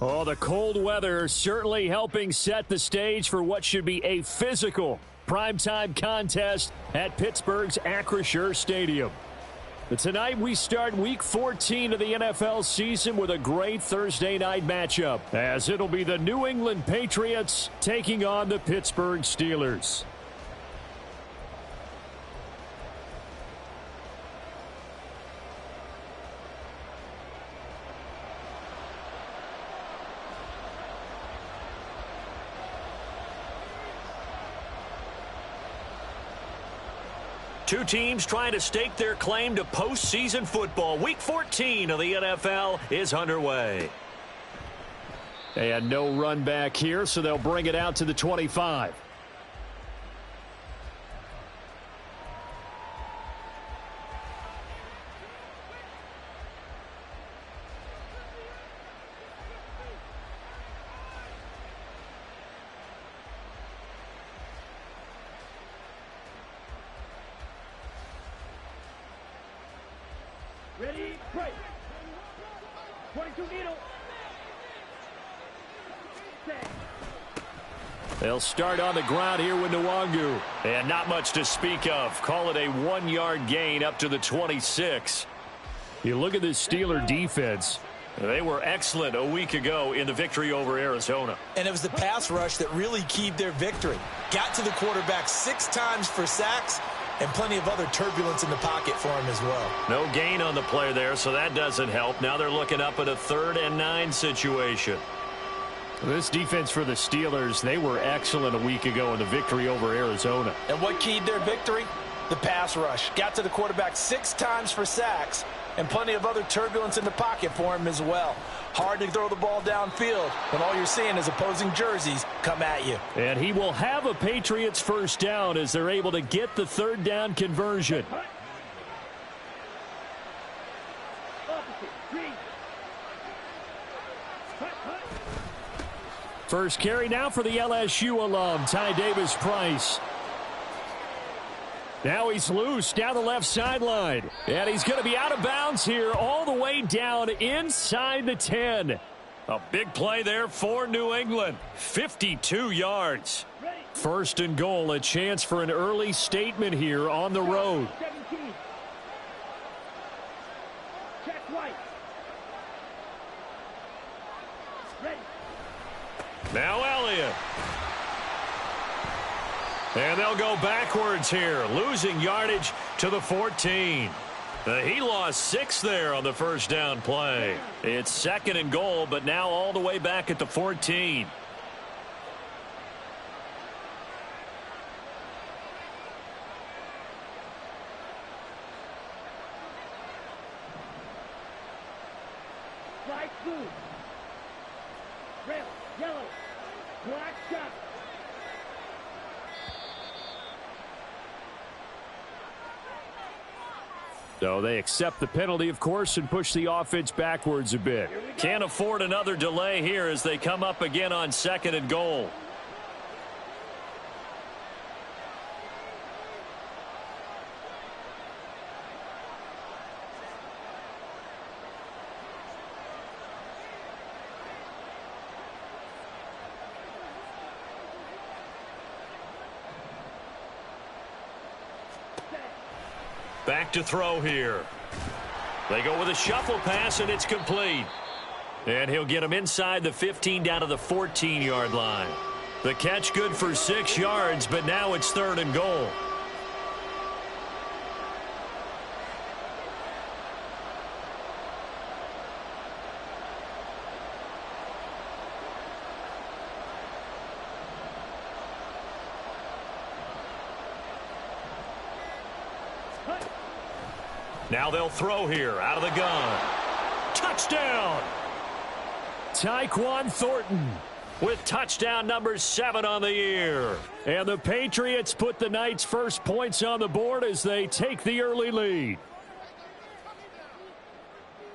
Oh, the cold weather certainly helping set the stage for what should be a physical primetime contest at Pittsburgh's Acrisure Stadium. But tonight we start Week 14 of the NFL season with a great Thursday night matchup, as it'll be the New England Patriots taking on the Pittsburgh Steelers. Two teams trying to stake their claim to postseason football. Week 14 of the NFL is underway. And no run back here, so they'll bring it out to the 25. Ready, break. 22 needle. They'll start on the ground here with Nwangu. And not much to speak of. Call it a 1-yard gain up to the 26. You look at this Steeler defense. They were excellent a week ago in the victory over Arizona. And it was the pass rush that really keyed their victory. Got to the quarterback 6 times for sacks, and plenty of other turbulence in the pocket for him as well. No gain on the play there, so that doesn't help. Now they're looking up at a 3rd and 9 situation. This defense for the Steelers, they were excellent a week ago in the victory over Arizona. And what keyed their victory? The pass rush. Got to the quarterback 6 times for sacks, and plenty of other turbulence in the pocket for him as well. Hard to throw the ball downfield when all you're seeing is opposing jerseys come at you. And he will have a Patriots first down as they're able to get the 3rd down conversion. First carry now for the LSU alum, Ty Davis-Price. Now he's loose down the left sideline. And he's going to be out of bounds here all the way down inside the 10. A big play there for New England. 52 yards. First and goal, a chance for an early statement here on the road. 17. Check right. Ready. Now Elliott. And they'll go backwards here, losing yardage to the 14. He lost 6 there on the first down play. It's 2nd and goal, but now all the way back at the 14. Flag blue. Red, yellow, black shot. So they accept the penalty, of course, and push the offense backwards a bit. Can't afford another delay here as they come up again on 2nd and goal. Back to throw here. They go with a shuffle pass, and it's complete. And he'll get him inside the 15 down to the 14-yard line. The catch good for 6 yards, but now it's 3rd and goal. Now they'll throw here out of the gun. Touchdown! Tyquan Thornton with touchdown number 7 on the year. And the Patriots put the Knights' first points on the board as they take the early lead.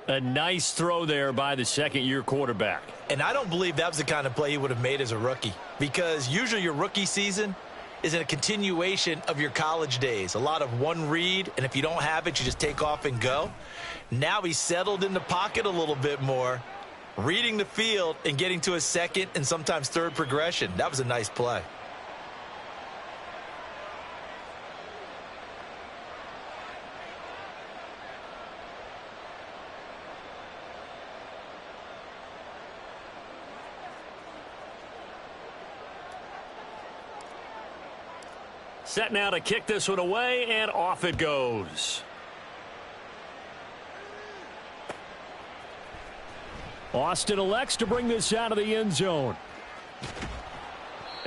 A nice throw there by the 2nd-year quarterback. And I don't believe that was the kind of play he would have made as a rookie, because usually your rookie season is in a continuation of your college days. A lot of one read, and if you don't have it, you just take off and go. Now he's settled in the pocket a little bit more, reading the field and getting to a second and sometimes third progression. That was a nice play. Set now to kick this one away, and off it goes. Austin elects to bring this out of the end zone.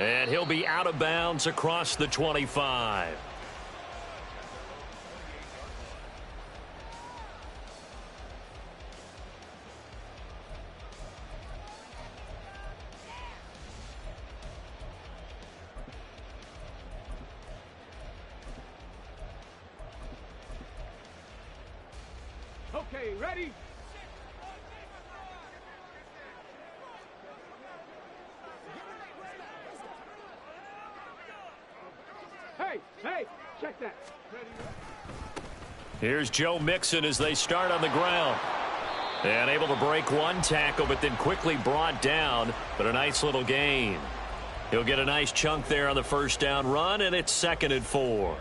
And he'll be out of bounds across the 25. Okay, ready? Hey, check that. Here's Joe Mixon as they start on the ground. And able to break one tackle, but then quickly brought down. But a nice little gain. He'll get a nice chunk there on the first down run, and it's 2nd and 4.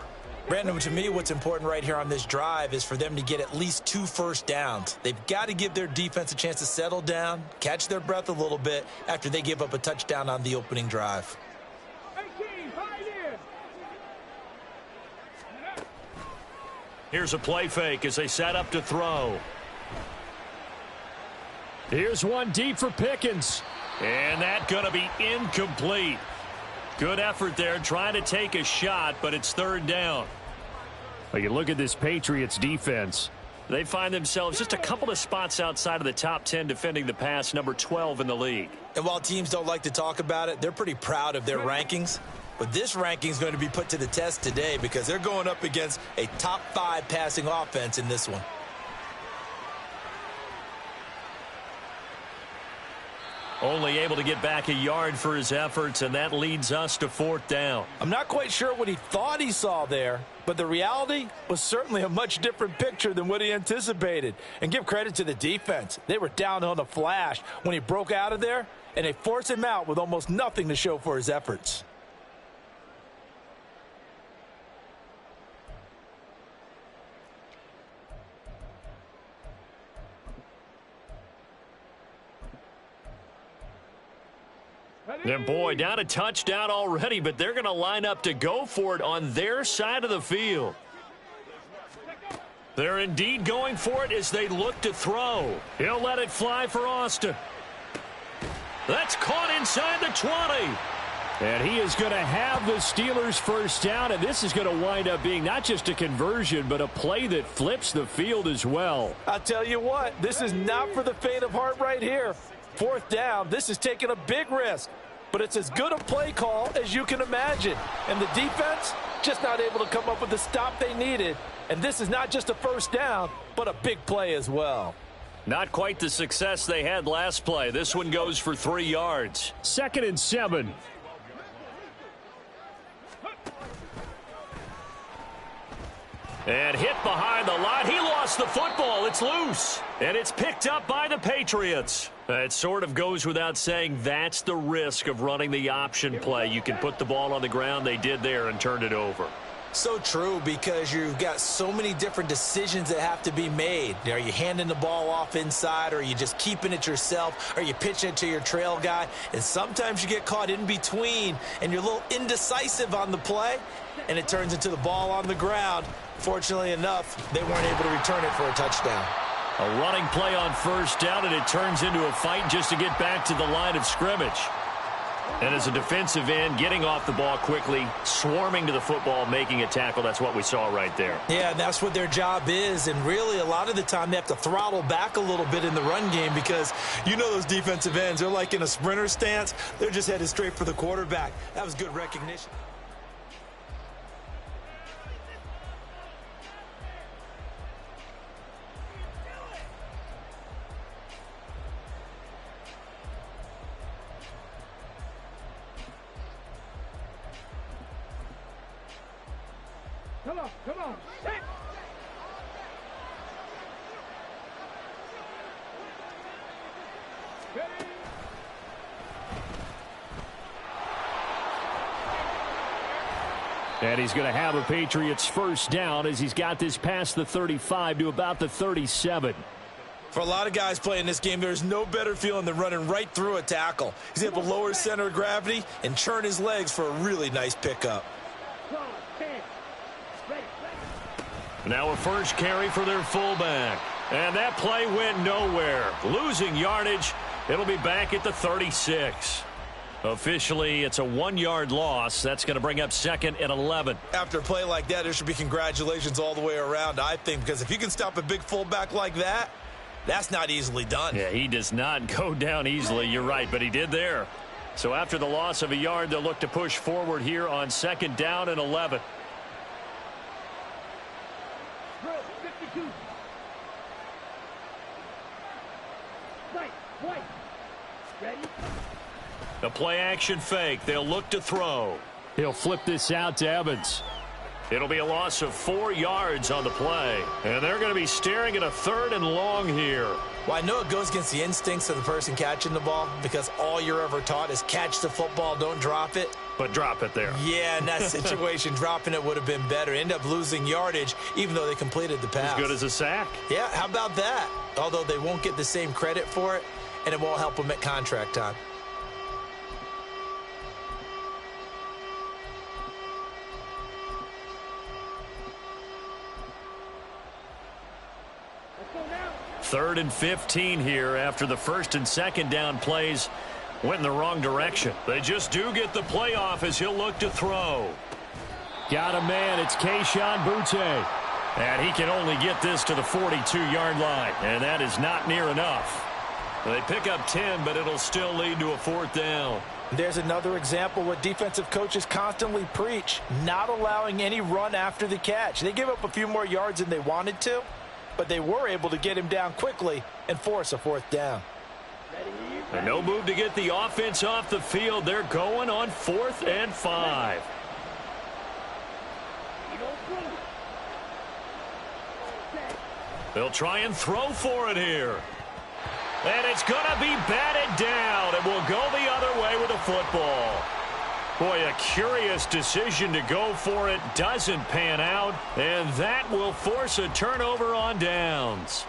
Brandon, to me, what's important right here on this drive is for them to get at least 2 first downs. They've got to give their defense a chance to settle down, catch their breath a little bit after they give up a touchdown on the opening drive. Here's a play fake as they set up to throw. Here's one deep for Pickens. And that's going to be incomplete. Good effort there trying to take a shot, but it's 3rd down. Well, you look at this Patriots defense. They find themselves just a couple of spots outside of the top 10 defending the pass, number 12 in the league. And while teams don't like to talk about it, they're pretty proud of their rankings. But this ranking is going to be put to the test today because they're going up against a top 5 passing offense in this one. Only able to get back a yard for his efforts, and that leads us to 4th down. I'm not quite sure what he thought he saw there, but the reality was certainly a much different picture than what he anticipated. And give credit to the defense. They were down on the flash when he broke out of there, and they forced him out with almost nothing to show for his efforts. And boy, down a touchdown already, but they're going to line up to go for it on their side of the field. They're indeed going for it as they look to throw. He'll let it fly for Austin. That's caught inside the 20. And he is going to have the Steelers first down, and this is going to wind up being not just a conversion, but a play that flips the field as well. I'll tell you what, this is not for the faint of heart right here. 4th down, this is taking a big risk. But it's as good a play call as you can imagine. And the defense just not able to come up with the stop they needed. And this is not just a first down, but a big play as well. Not quite the success they had last play. This one goes for 3 yards. 2nd and 7. And hit behind the line. He lost the football. It's loose. And it's picked up by the Patriots. It sort of goes without saying that's the risk of running the option play. You can put the ball on the ground. They did there and turned it over. So true, because you've got so many different decisions that have to be made. Are you handing the ball off inside, or are you just keeping it yourself? Are you pitching it to your trail guy? And sometimes you get caught in between, and you're a little indecisive on the play, and it turns into the ball on the ground. Fortunately enough, they weren't able to return it for a touchdown. A running play on first down, and it turns into a fight just to get back to the line of scrimmage. And as a defensive end, getting off the ball quickly, swarming to the football, making a tackle, that's what we saw right there. Yeah, and that's what their job is. And really, a lot of the time, they have to throttle back a little bit in the run game because you know those defensive ends, they're like in a sprinter stance. They're just headed straight for the quarterback. That was good recognition. Come on, set. And he's going to have a Patriots first down as he's got this past the 35 to about the 37. For a lot of guys playing this game, there's no better feeling than running right through a tackle. He's able to lower his center of gravity and churn his legs for a really nice pickup. Now a first carry for their fullback. And that play went nowhere. Losing yardage. It'll be back at the 36. Officially, it's a 1-yard loss. That's going to bring up 2nd and 11. After a play like that, there should be congratulations all the way around, I think, because if you can stop a big fullback like that, that's not easily done. Yeah, he does not go down easily. You're right, but he did there. So after the loss of a yard, they'll look to push forward here on 2nd down and 11. The play action fake. They'll look to throw. He'll flip this out to Evans. It'll be a loss of 4 yards on the play. And they're going to be staring at a 3rd and long here. Well, I know it goes against the instincts of the person catching the ball because all you're ever taught is catch the football, don't drop it. But drop it there. Yeah, in that situation, dropping it would have been better. End up losing yardage even though they completed the pass. As good as a sack. Yeah, how about that? Although they won't get the same credit for it, and it won't help them at contract time. Third and 15 here after the 1st and 2nd down plays went in the wrong direction. They just do get the playoff as he'll look to throw. Got a man. It's Kayshon Boutte. And he can only get this to the 42-yard line. And that is not near enough. They pick up 10, but it'll still lead to a 4th down. There's another example what defensive coaches constantly preach, not allowing any run after the catch. They give up a few more yards than they wanted to, but they were able to get him down quickly and force a 4th down. And no move to get the offense off the field. They're going on 4th and 5. They'll try and throw for it here. And it's going to be batted down, and will go the other way with the football. Boy, a curious decision to go for it. Doesn't pan out, and that will force a turnover on downs.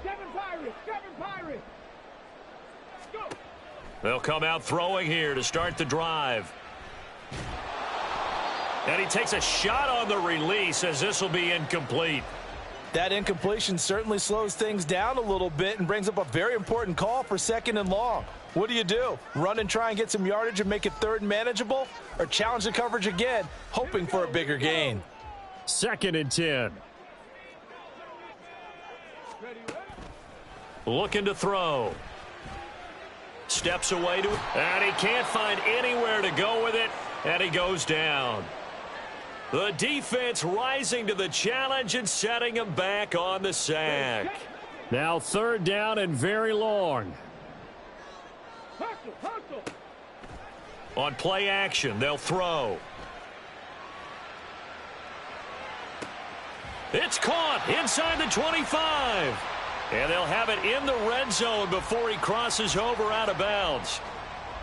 Seven Pirates. Go. They'll come out throwing here to start the drive. And he takes a shot on the release as this will be incomplete. That incompletion certainly slows things down a little bit and brings up a very important call for 2nd and long. What do? Run and try and get some yardage and make it 3rd and manageable? Or challenge the coverage again, hoping for a bigger gain? 2nd and 10. Looking to throw. Steps away to it. And he can't find anywhere to go with it. And he goes down. The defense rising to the challenge and setting him back on the sack. Now 3rd down and very long. On play action, they'll throw. It's caught inside the 25. And they'll have it in the red zone before he crosses over out of bounds.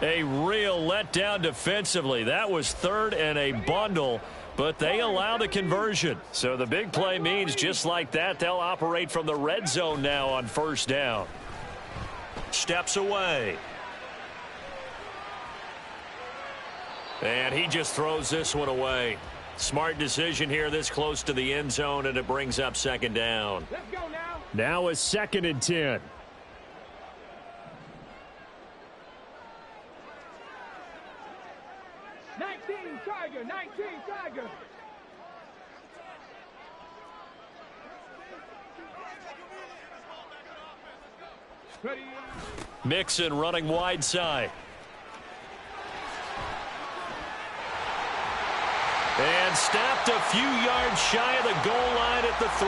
A real letdown defensively. That was 3rd and a bundle, but they allow the conversion. So the big play means just like that, they'll operate from the red zone now on 1st down. Steps away. And he just throws this one away. Smart decision here this close to the end zone, and it brings up 2nd down. Let's go now. Now a 2nd and 10. Tiger. Ready. Mixon running wide side. And stopped a few yards shy of the goal line at the 3.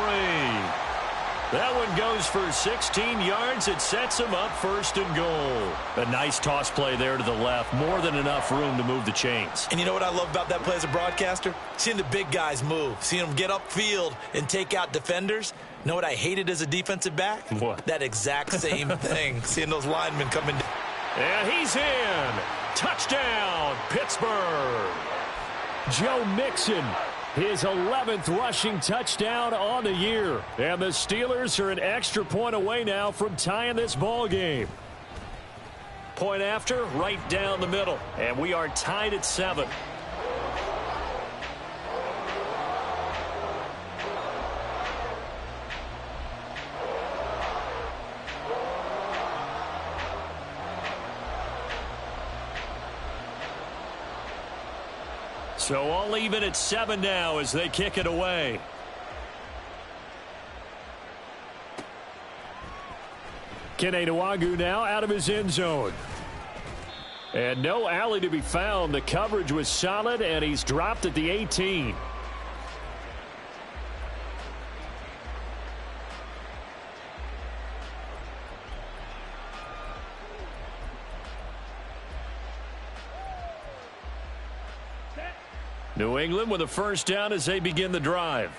That one goes for 16 yards. It sets him up 1st and goal. A nice toss play there to the left. More than enough room to move the chains. And you know what I love about that play as a broadcaster? Seeing the big guys move. Seeing them get upfield and take out defenders. You know what I hated as a defensive back? What? That exact same thing. Seeing those linemen coming down. And he's in. Touchdown, Pittsburgh. Joe Mixon, his 11th rushing touchdown on the year. And the Steelers are an extra point away now from tying this ball game. Point after, right down the middle. And we are tied at 7. So all even at 7 now as they kick it away. Kene Nwangwu now out of his end zone. And no alley to be found. The coverage was solid, and he's dropped at the 18. New England with a first down as they begin the drive.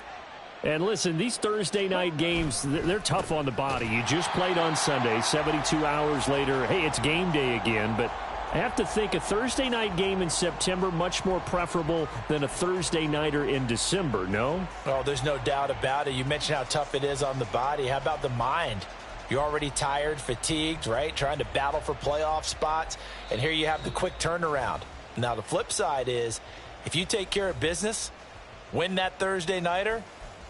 And listen, these Thursday night games, they're tough on the body. You just played on Sunday, 72 hours later. Hey, it's game day again. But I have to think a Thursday night game in September much more preferable than a Thursday nighter in December, no? Oh, there's no doubt about it. You mentioned how tough it is on the body. How about the mind? You're already tired, fatigued, right? Trying to battle for playoff spots. And here you have the quick turnaround. Now, the flip side is, if you take care of business, win that Thursday nighter,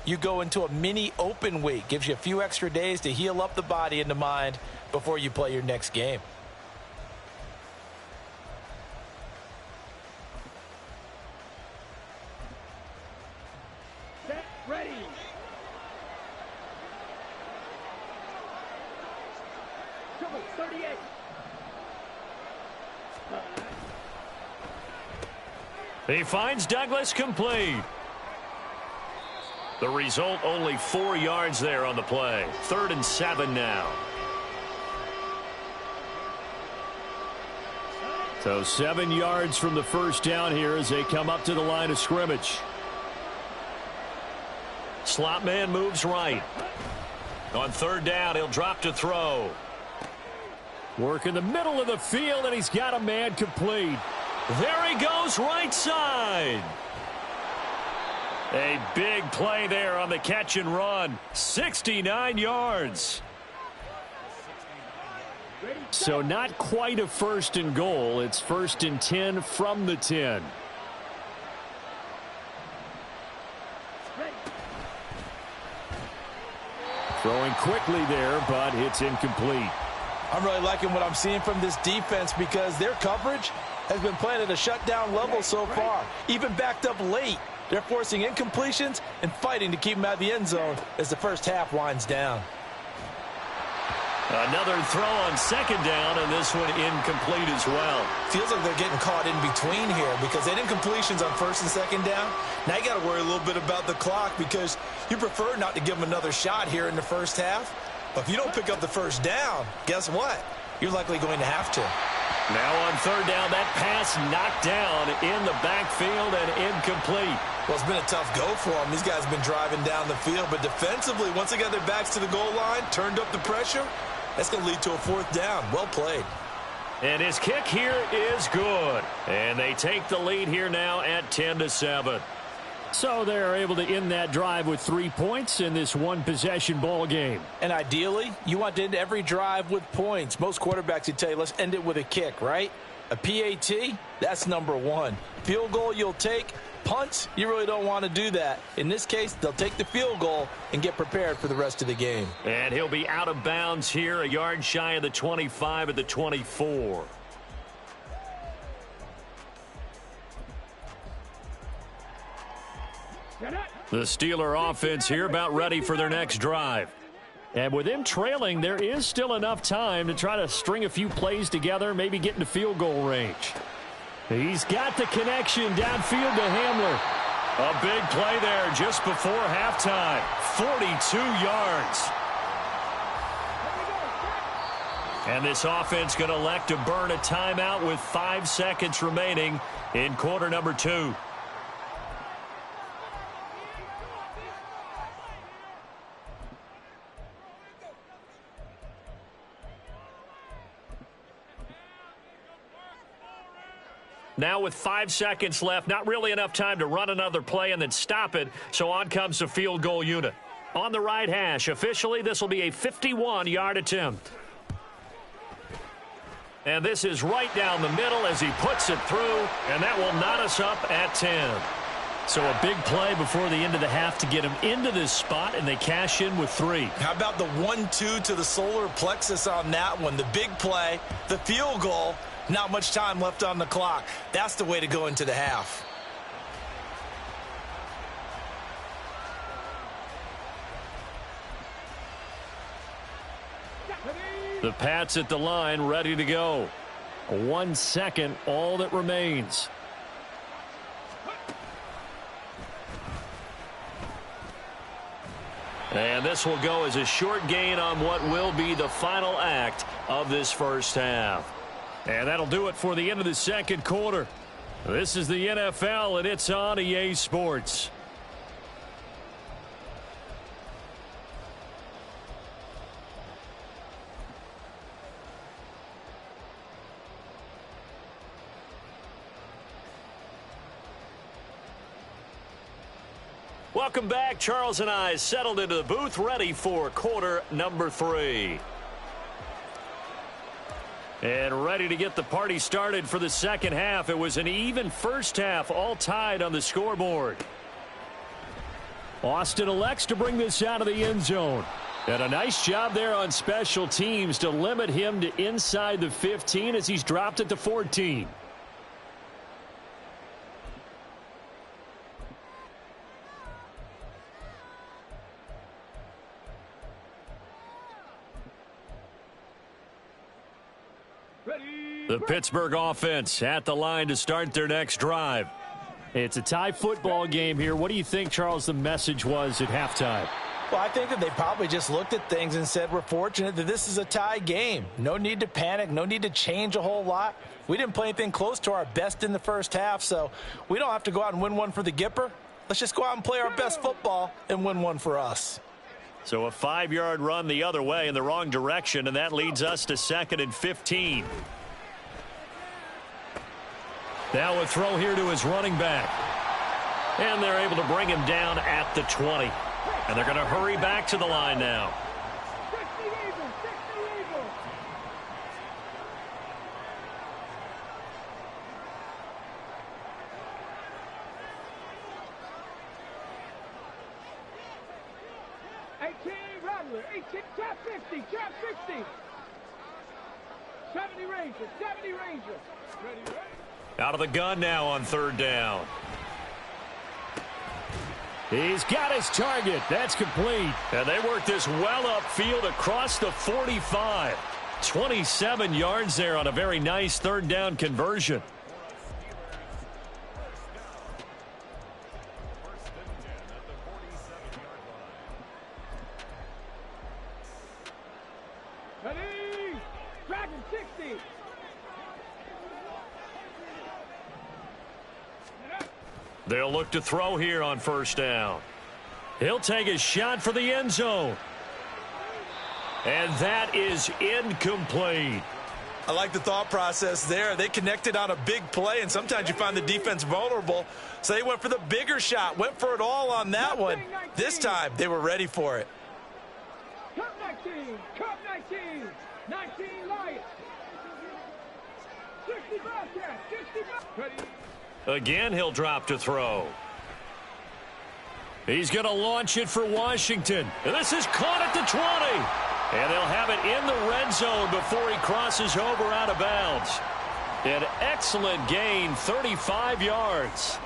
you go into a mini open week. Gives you a few extra days to heal up the body and the mind before you play your next game. Set, ready. Trouble 38. He finds Douglas complete. The result, only 4 yards there on the play. 3rd and 7 now. So 7 yards from the first down here as they come up to the line of scrimmage. Slot man moves right. On 3rd down, he'll drop to throw. Work in the middle of the field, and he's got a man complete. There he goes, right side. A big play there on the catch and run. 69 yards. So not quite a 1st and goal. It's 1st and 10 from the 10. Throwing quickly there, but it's incomplete. I'm really liking what I'm seeing from this defense because their coverage has been playing at a shutdown level so far. Even backed up late, they're forcing incompletions and fighting to keep them out of the end zone as the first half winds down. Another throw on 2nd down, and this one incomplete as well. Feels like they're getting caught in between here because they had incompletions on 1st and 2nd down. Now you got to worry a little bit about the clock because you prefer not to give them another shot here in the first half. But if you don't pick up the first down, guess what? You're likely going to have to. Now on 3rd down, that pass knocked down in the backfield and incomplete. Well, it's been a tough go for them. These guys have been driving down the field. But defensively, once they got their backs to the goal line, turned up the pressure, that's going to lead to a 4th down. Well played. And his kick here is good. And they take the lead here now at 10-7. So they're able to end that drive with 3 points in this one-possession ball game. And ideally, you want to end every drive with points. Most quarterbacks would tell you, let's end it with a kick, right? A PAT, that's number 1. Field goal you'll take. Punts, you really don't want to do that. In this case, they'll take the field goal and get prepared for the rest of the game. And he'll be out of bounds here, a yard shy of the 25 at the 24. The Steeler offense here about ready for their next drive. And with them trailing, there is still enough time to try to string a few plays together, maybe get into field goal range. He's got the connection downfield to Hamler. A big play there just before halftime. 42 yards. And this offense going to elect to burn a timeout with 5 seconds remaining in quarter number 2. Now with 5 seconds left, not really enough time to run another play and then stop it, so on comes the field goal unit. On the right hash, officially this will be a 51-yard attempt. And this is right down the middle as he puts it through, and that will knot us up at 10. So a big play before the end of the half to get him into this spot, and they cash in with 3. How about the 1-2 to the solar plexus on that one? The big play, the field goal, not much time left on the clock. That's the way to go into the half. The Pats at the line, ready to go. 1 second, all that remains. And this will go as a short gain on what will be the final act of this first half. And that'll do it for the end of the second quarter. This is the NFL, and it's on EA Sports. Welcome back. Charles and I settled into the booth, ready for quarter number 3. And ready to get the party started for the second half. It was an even first half, all tied on the scoreboard. Austin elects to bring this out of the end zone. And a nice job there on special teams to limit him to inside the 15 as he's dropped at the 14. The Pittsburgh offense at the line to start their next drive. It's a tie football game here. What do you think, Charles, the message was at halftime? Well, I think that they probably just looked at things and said, we're fortunate that this is a tie game. No need to panic. No need to change a whole lot. We didn't play anything close to our best in the first half, so we don't have to go out and win one for the Gipper. Let's just go out and play our best football and win one for us. So a 5-yard run the other way in the wrong direction, and that leads us to 2nd and 15. Now a throw here to his running back. And they're able to bring him down at the 20. And they're going to hurry back to the line now. Rattler, 18, trap 50, trap 60. 70 Ranger, 70 Ranger. Ready. Out of the gun now on 3rd down. He's got his target. That's complete. And they work this well upfield across the 45. 27 yards there on a very nice 3rd down conversion. Ready. Dragon 60. They'll look to throw here on 1st down. He'll take a shot for the end zone. And that is incomplete. I like the thought process there. They connected on a big play, and sometimes you find the defense vulnerable. So they went for the bigger shot, went for it all on that one. This time, they were ready for it. Cup 19, Cup 19, 19 Lions. 60 Bobcats, 60 Bobcats. Again, he'll drop to throw. He's going to launch it for Washington. And this is caught at the 20. And they'll have it in the red zone before he crosses over out of bounds. An excellent gain, 35 yards.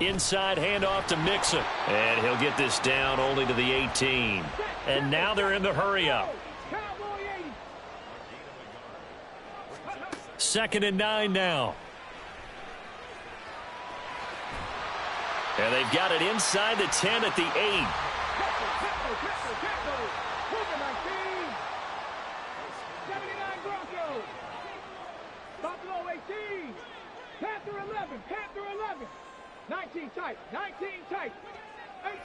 Inside handoff to Mixon. And he'll get this down only to the 18. And now they're in the hurry-up. 2nd and 9 now. And they've got it inside the 10 at the 8. Buffalo 18. Panther 11. Panther 11. 19 tight. 19 tight.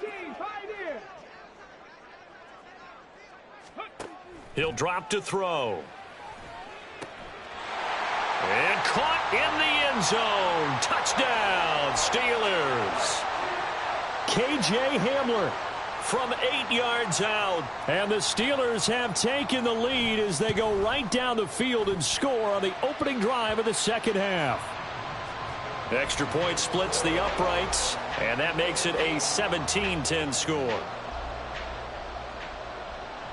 18. Pioneer. He'll drop to throw. And caught in the end zone. Touchdown, Steelers. KJ Hamler From 8 yards out. And the Steelers have taken the lead as they go right down the field and score on the opening drive of the second half. Extra point splits the uprights, and that makes it a 17-10 score.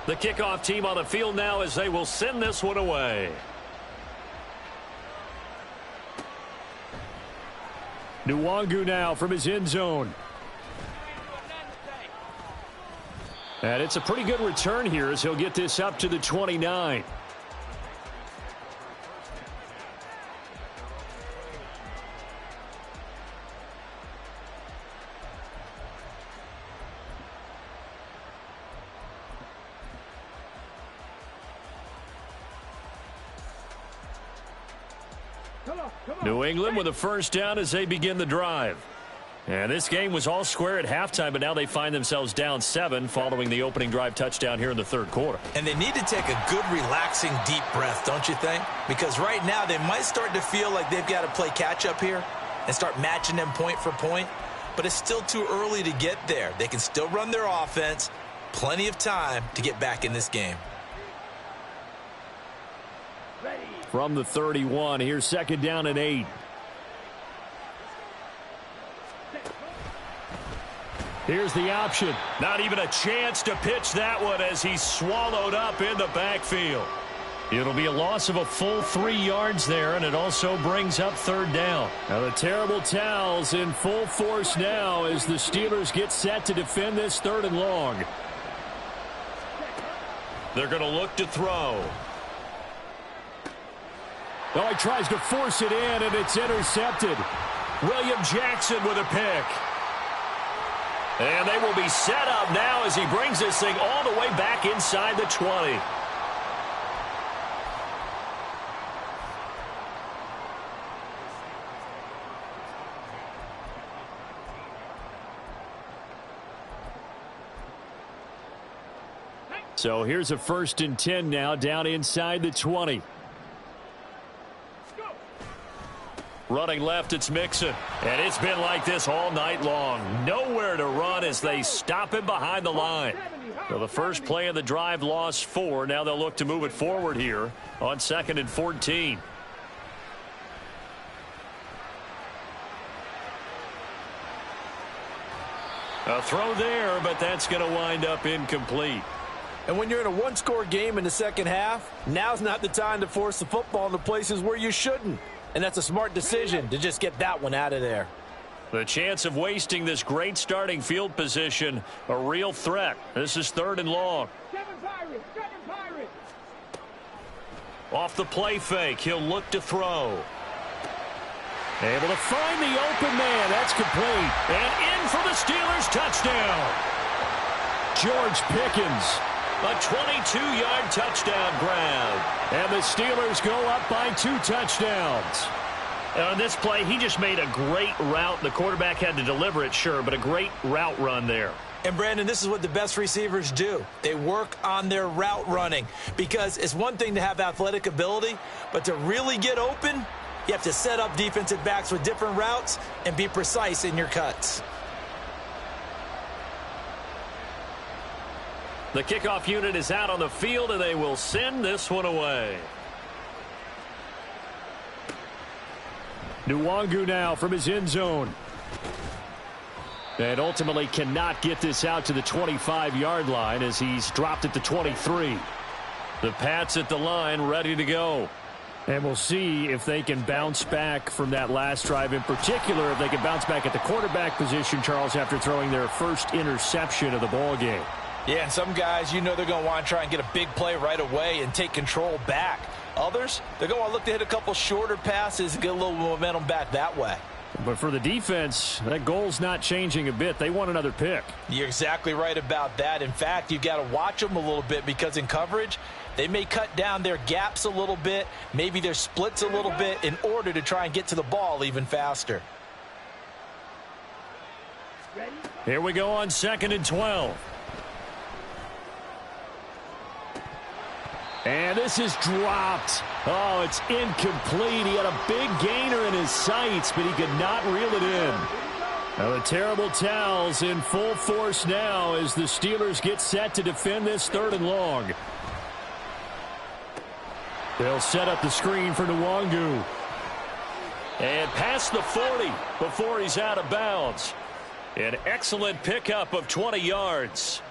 The kickoff team on the field now as they will send this one away. Nwangu now from his end zone. And it's a pretty good return here as he'll get this up to the 29. New England with a first down as they begin the drive. And this game was all square at halftime, but now they find themselves down 7 following the opening drive touchdown here in the third quarter. And they need to take a good, relaxing, deep breath, don't you think? Because right now they might start to feel like they've got to play catch-up here and start matching them point for point. But it's still too early to get there. They can still run their offense. Plenty of time to get back in this game. From the 31, here's second down and 8. Here's the option. Not even a chance to pitch that one as he's swallowed up in the backfield. It'll be a loss of a full 3 yards there, and it also brings up third down. Now the terrible towels in full force now as the Steelers get set to defend this third and long. They're going to look to throw. Oh, he tries to force it in, and it's intercepted. William Jackson with a pick. And they will be set up now as he brings this thing all the way back inside the 20. So here's a 1st and 10 now down inside the 20. Running left, it's Mixon. And it's been like this all night long. Nowhere to run as they stop him behind the line. So the first play of the drive lost 4. Now they'll look to move it forward here on 2nd and 14. A throw there, but that's going to wind up incomplete. And when you're in a one-score game in the second half, now's not the time to force the football into places where you shouldn't. And that's a smart decision to just get that one out of there. The chance of wasting this great starting field position, a real threat. This is 3rd and long. Seven Pirates. Off the play fake, he'll look to throw. Able to find the open man. That's complete. And in for the Steelers touchdown. George Pickens. A 22-yard touchdown grab. And the Steelers go up by 2 touchdowns. And on this play, he just made a great route. The quarterback had to deliver it, sure, but a great route run there. And, Brandon, this is what the best receivers do. They work on their route running because it's one thing to have athletic ability, but to really get open, you have to set up defensive backs with different routes and be precise in your cuts. The kickoff unit is out on the field, and they will send this one away. Nwangu now from his end zone. And ultimately cannot get this out to the 25-yard line as he's dropped at the 23. The Pats at the line ready to go. And we'll see if they can bounce back from that last drive, in particular if they can bounce back at the quarterback position, Charles, after throwing their first interception of the ball game. Yeah, and some guys, you know they're going to want to try and get a big play right away and take control back. Others, they're going to look to hit a couple shorter passes and get a little momentum back that way. But for the defense, that goal's not changing a bit. They want another pick. You're exactly right about that. In fact, you've got to watch them a little bit because in coverage, they may cut down their gaps a little bit, maybe their splits a little bit in order to try and get to the ball even faster. Here we go on 2nd and 12. And this is dropped. Oh, it's incomplete. He had a big gainer in his sights, but he could not reel it in. Now the terrible towels in full force now as the Steelers get set to defend this 3rd and long. They'll set up the screen for Nwangu. And past the 40 before he's out of bounds. An excellent pickup of 20 yards.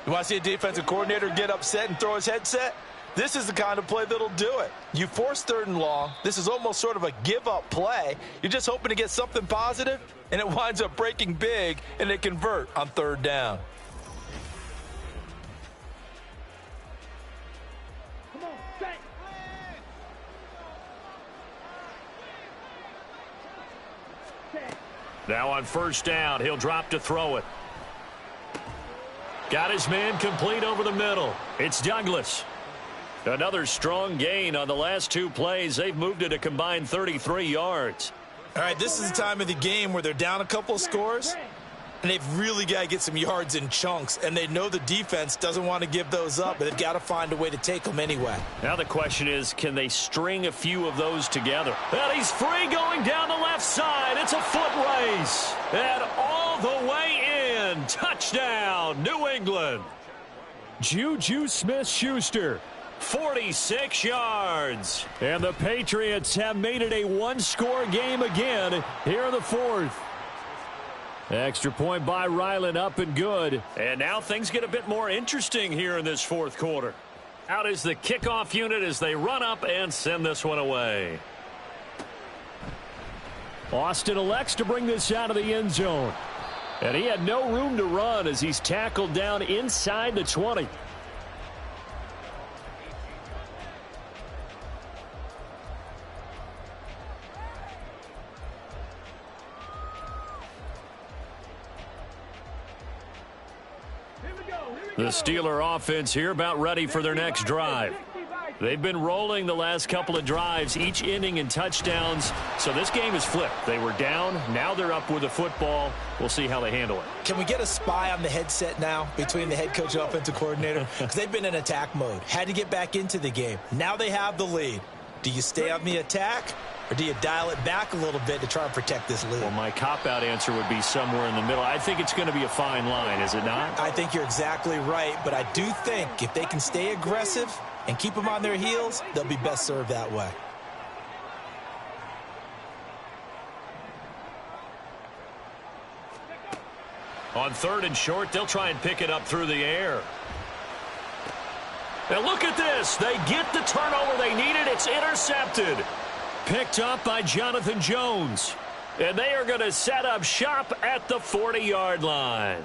You want to see a defensive coordinator get upset and throw his headset? This is the kind of play that'll do it. You force 3rd and long. This is almost sort of a give-up play. You're just hoping to get something positive, and it winds up breaking big, and they convert on 3rd down. Come on, stay. Now on 1st down, he'll drop to throw it. Got his man complete over the middle. It's Douglas. Another strong gain on the last 2 plays. They've moved it a combined 33 yards. All right, this is the time of the game where they're down a couple of scores, and they've really got to get some yards in chunks, and they know the defense doesn't want to give those up, but they've got to find a way to take them anyway. Now the question is, can they string a few of those together? And he's free going down the left side. It's a foot race. And all the way in. Touchdown, New England. Juju Smith-Schuster. 46 yards. And the Patriots have made it a 1-score game again here in the 4th. Extra point by Ryland, up and good. And now things get a bit more interesting here in this 4th quarter. Out is the kickoff unit as they run up and send this one away. Austin elects to bring this out of the end zone. And he had no room to run as he's tackled down inside the 20. The Steeler offense here about ready for their next drive. They've been rolling the last couple of drives, each inning in touchdowns. So this game is flipped. They were down. Now they're up with the football. We'll see how they handle it. Can we get a spy on the headset now between the head coach and offensive coordinator? Because they've been in attack mode. Had to get back into the game. Now they have the lead. Do you stay on the attack, or do you dial it back a little bit to try and protect this lead? Well, my cop-out answer would be somewhere in the middle. I think it's going to be a fine line, is it not? I think you're exactly right, but I do think if they can stay aggressive and keep them on their heels, they'll be best served that way. On 3rd and short, they'll try and pick it up through the air. Now look at this. They get the turnover they needed. It's intercepted. Picked up by Jonathan Jones. And they are going to set up shop at the 40-yard line.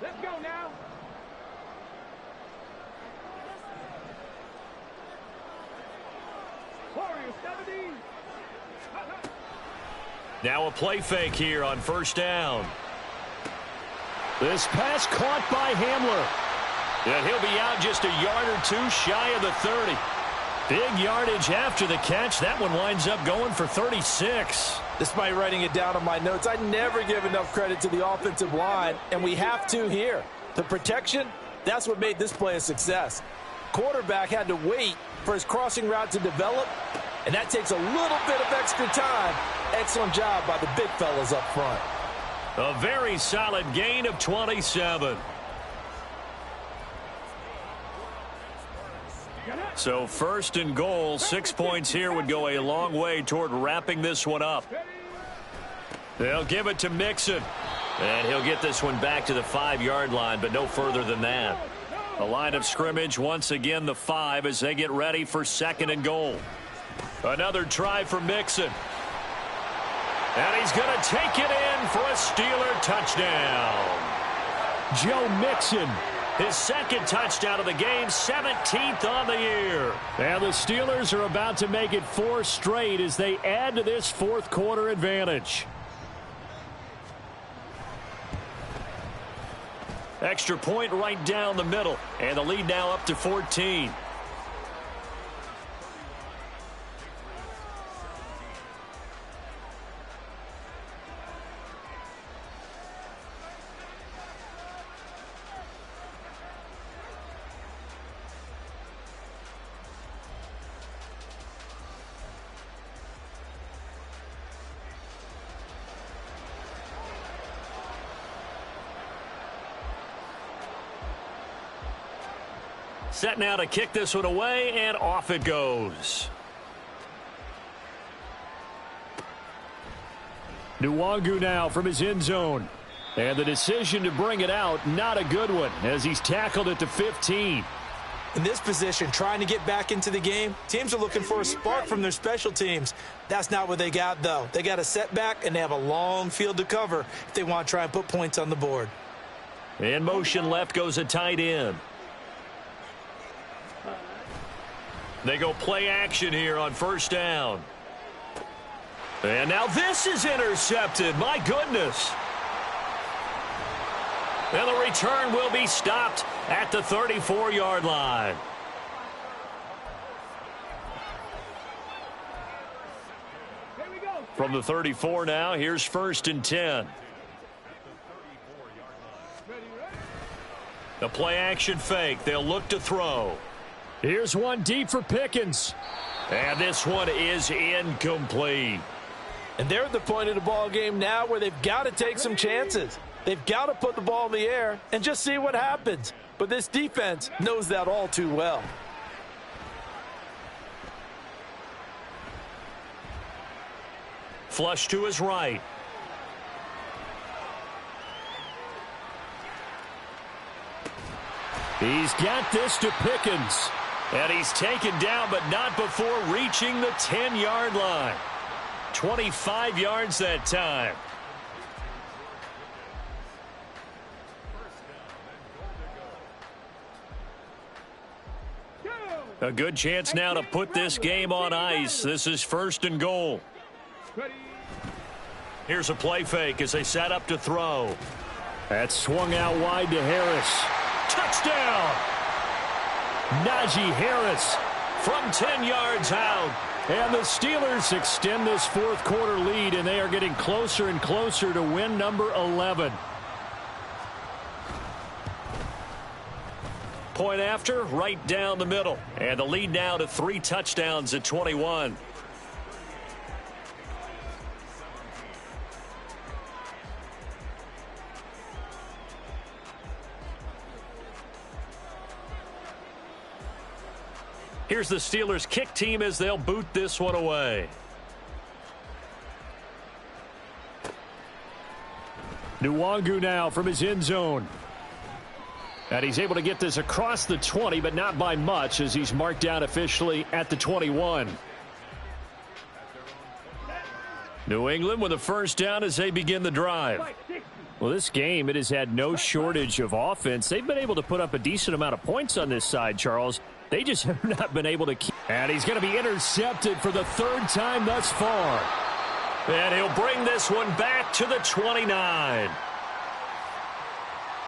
Let's go now. Warriors 70. Now a play fake here on 1st down. This pass caught by Hamler. And he'll be out just a yard or 2 shy of the 30. Big yardage after the catch. That one winds up going for 36. Despite writing it down on my notes, I never give enough credit to the offensive line, and we have to here. The protection, that's what made this play a success. Quarterback had to wait for his crossing route to develop, and that takes a little bit of extra time. Excellent job by the big fellas up front. A very solid gain of 27. So 1st and goal, 6 points here would go a long way toward wrapping this one up. They'll give it to Mixon. And he'll get this one back to the 5-yard line, but no further than that. The line of scrimmage once again the 5 as they get ready for 2nd and goal. Another try for Mixon. And he's going to take it in for a Steeler touchdown. Joe Mixon. His second touchdown of the game, 17th on the year. And the Steelers are about to make it 4 straight as they add to this fourth quarter advantage. Extra point right down the middle. And the lead now up to 14. Set now to kick this one away, and off it goes. Nwangu now from his end zone. And the decision to bring it out, not a good one, as he's tackled it to 15. In this position, trying to get back into the game, teams are looking for a spark from their special teams. That's not what they got, though. They got a setback, and they have a long field to cover if they want to try and put points on the board. In motion left goes a tight end. They go play action here on first down. And now this is intercepted. My goodness. And the return will be stopped at the 34-yard line. From the 34 now, here's 1st and 10. The play action fake. They'll look to throw. Here's one deep for Pickens. And this one is incomplete. And they're at the point of the ball game now where they've got to take some chances. They've got to put the ball in the air and just see what happens. But this defense knows that all too well. Flush to his right. He's got this to Pickens. And he's taken down, but not before reaching the 10-yard line. 25 yards that time. A good chance now to put this game on ice. This is 1st and goal. Here's a play fake as they set up to throw. That swung out wide to Harris. Touchdown! Najee Harris From 10 yards out. And the Steelers extend this fourth quarter lead, and they are getting closer and closer to win number 11. Point after, right down the middle. And the lead now to 3 touchdowns at 21. Here's the Steelers kick team as they'll boot this one away. Nwangu now from his end zone. And he's able to get this across the 20, but not by much, as he's marked down officially at the 21. New England with a first down as they begin the drive. Well, this game, it has had no shortage of offense. They've been able to put up a decent amount of points on this side, Charles. They just have not been able to keep. And he's going to be intercepted for the 3rd time thus far. And he'll bring this one back to the 29.